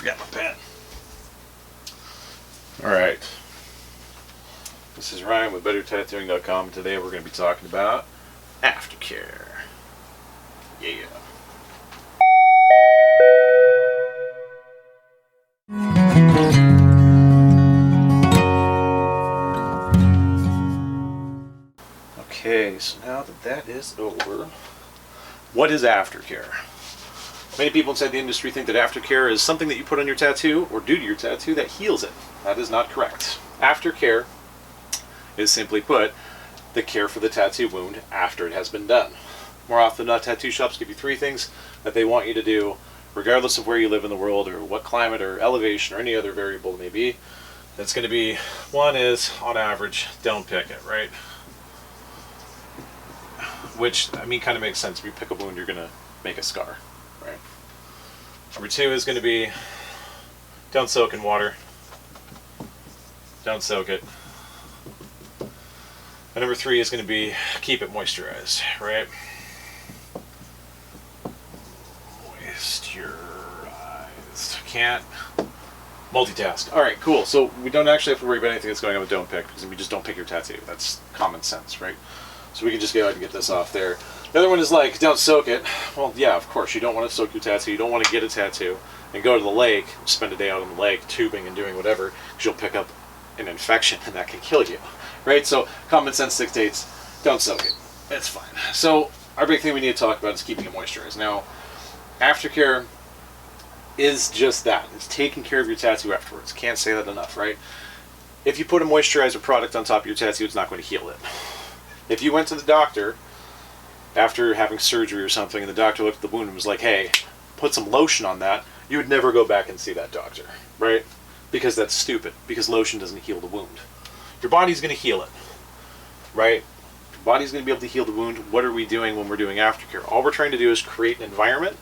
forgot my pen. Alright. This is Ryan with BetterTattooing.com. Today we're going to be talking about aftercare. Yeah. Okay, so now that that is over, what is aftercare? Many people inside the industry think that aftercare is something that you put on your tattoo or do to your tattoo that heals it. That is not correct. Aftercare is, simply put, the care for the tattoo wound after it has been done. More often than not, tattoo shops give you 3 things that they want you to do, regardless of where you live in the world or what climate or elevation or any other variable it may be. That's going to be, one is, on average, don't pick it, right? Which, I mean, kind of makes sense. If you pick a wound, you're going to make a scar, right? Number 2 is going to be, don't soak in water. Don't soak it. And number 3 is going to be, keep it moisturized, right? Moisturized. Can't multitask. Alright, cool. So we don't actually have to worry about anything that's going on with don't pick, because we just don't pick your tattoo. That's common sense, right? So we can just go ahead and get this off there. The other one is like, don't soak it. Well, yeah, of course, you don't want to soak your tattoo. You don't want to get a tattoo and go to the lake, spend a day out on the lake, tubing and doing whatever, because you'll pick up an infection and that can kill you, right? So common sense dictates, don't soak it. It's fine. So our big thing we need to talk about is keeping it moisturized. Now, aftercare is just that. It's taking care of your tattoo afterwards. Can't say that enough, right? If you put a moisturizer product on top of your tattoo, it's not going to heal it. If you went to the doctor after having surgery or something and the doctor looked at the wound and was like, hey, put some lotion on that, you would never go back and see that doctor, right? Because that's stupid, because lotion doesn't heal the wound. Your body's going to heal it, right? Your body's going to be able to heal the wound. What are we doing when we're doing aftercare? All we're trying to do is create an environment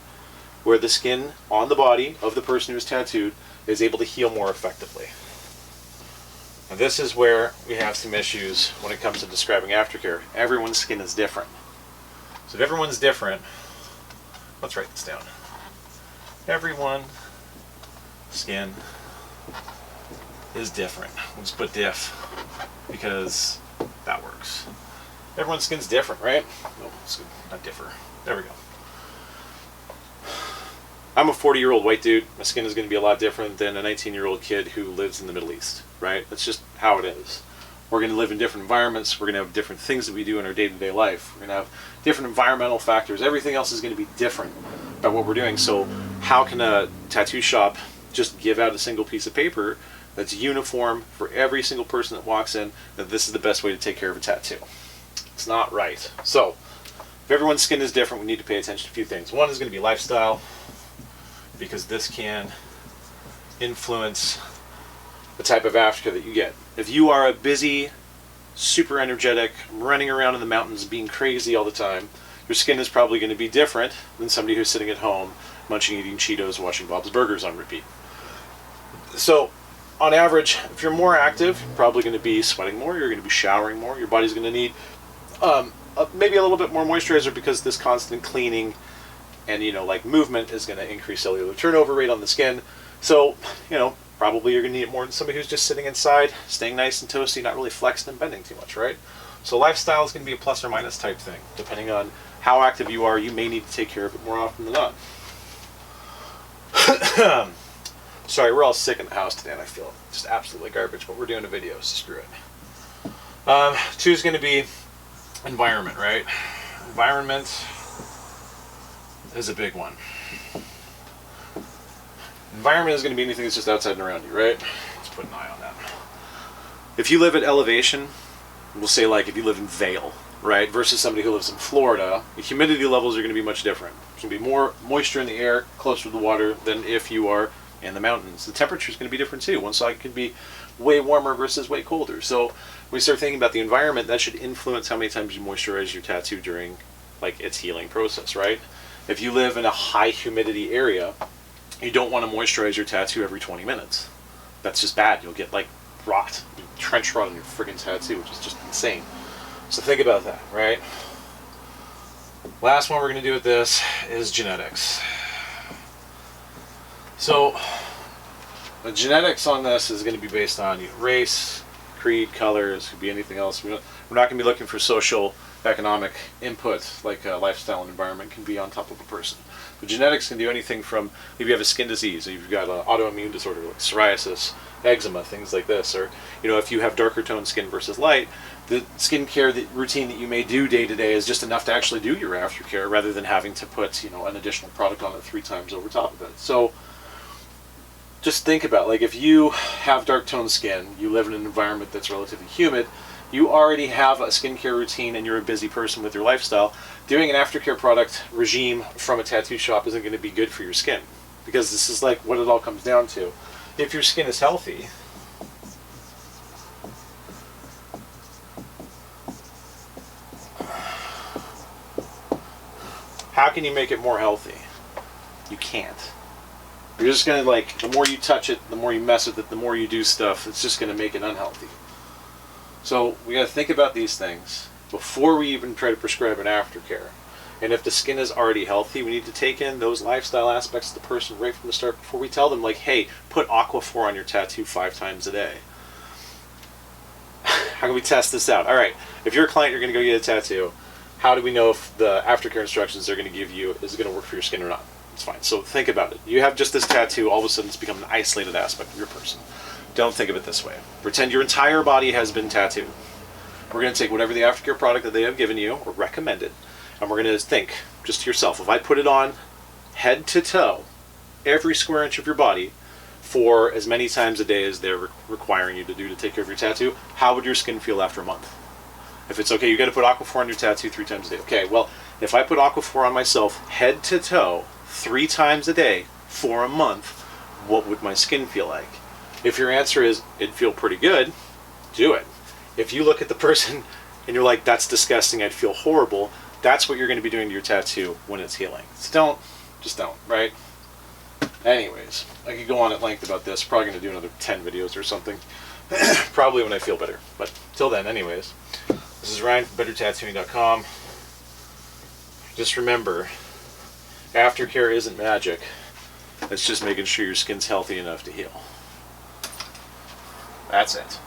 where the skin on the body of the person who's tattooed is able to heal more effectively. And this is where we have some issues when it comes to describing aftercare. Everyone's skin is different. So if everyone's different, let's write this down. Everyone's skin is different. We'll just put diff because that works. Everyone's skin's different, right? No, not differ. There we go. I'm a 40-year-old white dude. My skin is going to be a lot different than a 19-year-old kid who lives in the Middle East, right? That's just how it is. We're going to live in different environments. We're going to have different things that we do in our day-to-day life. We're going to have different environmental factors. Everything else is going to be different about what we're doing. So how can a tattoo shop just give out a single piece of paper that's uniform for every single person that walks in, that this is the best way to take care of a tattoo? It's not right. So if everyone's skin is different, we need to pay attention to a few things. One is going to be lifestyle, because this can influence the type of aftercare that you get. If you are a busy, super energetic, running around in the mountains, being crazy all the time, your skin is probably going to be different than somebody who's sitting at home, munching, eating Cheetos, watching Bob's Burgers on repeat. So, on average, if you're more active, you're probably going to be sweating more, you're going to be showering more, your body's going to need maybe a little bit more moisturizer, because this constant cleaning and, like movement is going to increase cellular turnover rate on the skin. So, probably you're going to need it more than somebody who's just sitting inside, staying nice and toasty, not really flexing and bending too much, right? So lifestyle is going to be a plus or minus type thing. Depending on how active you are, you may need to take care of it more often than not. Sorry, we're all sick in the house today and I feel just absolutely garbage, but we're doing a video, so screw it. 2 is going to be environment, right? Environment is a big one. Environment is going to be anything that's just outside and around you, right? Let's put an eye on that. If you live at elevation, we'll say like if you live in Vail, right, versus somebody who lives in Florida, the humidity levels are going to be much different. There's going to be more moisture in the air closer to the water than if you are in the mountains. The temperature is going to be different too. One side could be way warmer versus way colder. So when we start thinking about the environment, that should influence how many times you moisturize your tattoo during like its healing process, right? If you live in a high humidity area, you don't want to moisturize your tattoo every 20 minutes. That's just bad. You'll get like rot, trench rot on your friggin' tattoo, which is just insane. So think about that, right? Last one we're going to do with this is genetics. So The genetics on this is going to be based on race, creed, colors, could be anything else. We're not going to be looking for social, economic input like lifestyle and environment can be on top of a person. The genetics can do anything from if you have a skin disease, or you've got an autoimmune disorder like psoriasis, eczema, things like this, or if you have darker toned skin versus light, the skincare routine that you may do day to day is just enough to actually do your aftercare rather than having to put an additional product on it 3 times over top of it. So just think about, like, if you have dark toned skin, you live in an environment that's relatively humid, you already have a skincare routine and you're a busy person with your lifestyle, doing an aftercare product regime from a tattoo shop isn't going to be good for your skin. Because this is like what it all comes down to. If your skin is healthy, how can you make it more healthy? You can't. You're just going to, like, the more you touch it, the more you mess with it, the more you do stuff, it's just going to make it unhealthy. So we got to think about these things before we even try to prescribe an aftercare. And if the skin is already healthy, we need to take in those lifestyle aspects of the person right from the start before we tell them, like, hey, put Aquaphor on your tattoo 5 times a day. How can we test this out? All right, if you're a client, you're going to go get a tattoo. How do we know if the aftercare instructions they're going to give you is going to work for your skin or not? It's fine. So think about it. You have just this tattoo, all of a sudden it's become an isolated aspect of your person. Don't think of it this way. Pretend your entire body has been tattooed. We're going to take whatever the aftercare product that they have given you or recommended, and we're going to think just to yourself, if I put it on head to toe, every square inch of your body, for as many times a day as they're requiring you to do to take care of your tattoo, how would your skin feel after a month? If it's okay, you got to put Aquaphor on your tattoo 3 times a day. Okay, well, if I put Aquaphor on myself head to toe 3 times a day for a month, what would my skin feel like? If your answer is, it'd feel pretty good, do it. If you look at the person and you're like, that's disgusting, I'd feel horrible, that's what you're going to be doing to your tattoo when it's healing. So just don't, right? Anyways, I could go on at length about this. Probably going to do another 10 videos or something. Probably when I feel better. But till then, anyways, this is Ryan from BetterTattooing.com. Just remember, aftercare isn't magic. It's just making sure your skin's healthy enough to heal. That's it.